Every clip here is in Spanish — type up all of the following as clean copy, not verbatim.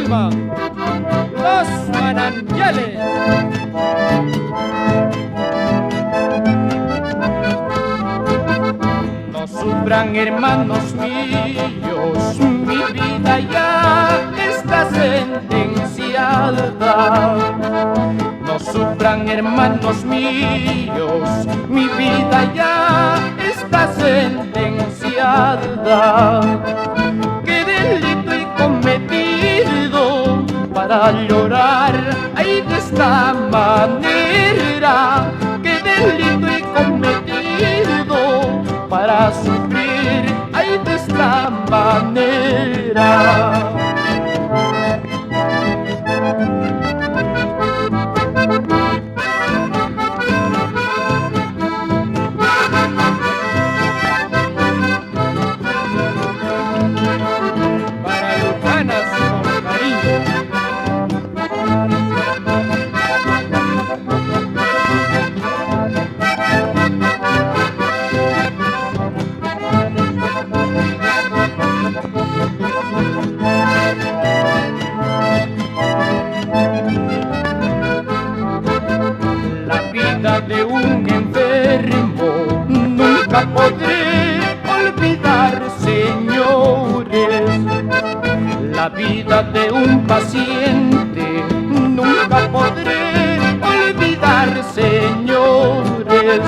Lima, Los Manantiales. No sufran, hermanos míos, mi vida ya está sentenciada. No sufran, hermanos míos, mi vida ya está sentenciada. ¿Qué delito he cometido para llorar ay de esta manera? ¿Qué delito he cometido para sufrir ay de esta manera? De un enfermo nunca podré olvidar, señores. La vida de un paciente nunca podré olvidar, señores.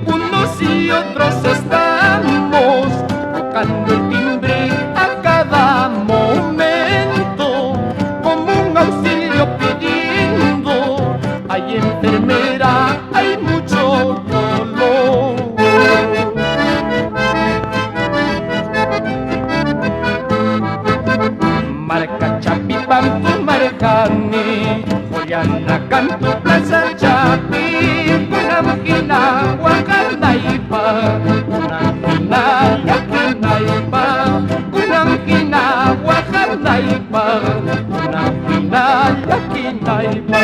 Unos y otros estamos tocando el timbre a cada momento, como un auxilio pidiendo. Hay enfermera, hay mucho dolor. Marca Chapipampu Marcani, Oriana Cantu Plaza Chapi, Kunamkina Wakanaipa, Kunamkina Yakinaipa, Kunamkina Wakanaipa, Kunamkina Yakinaipa.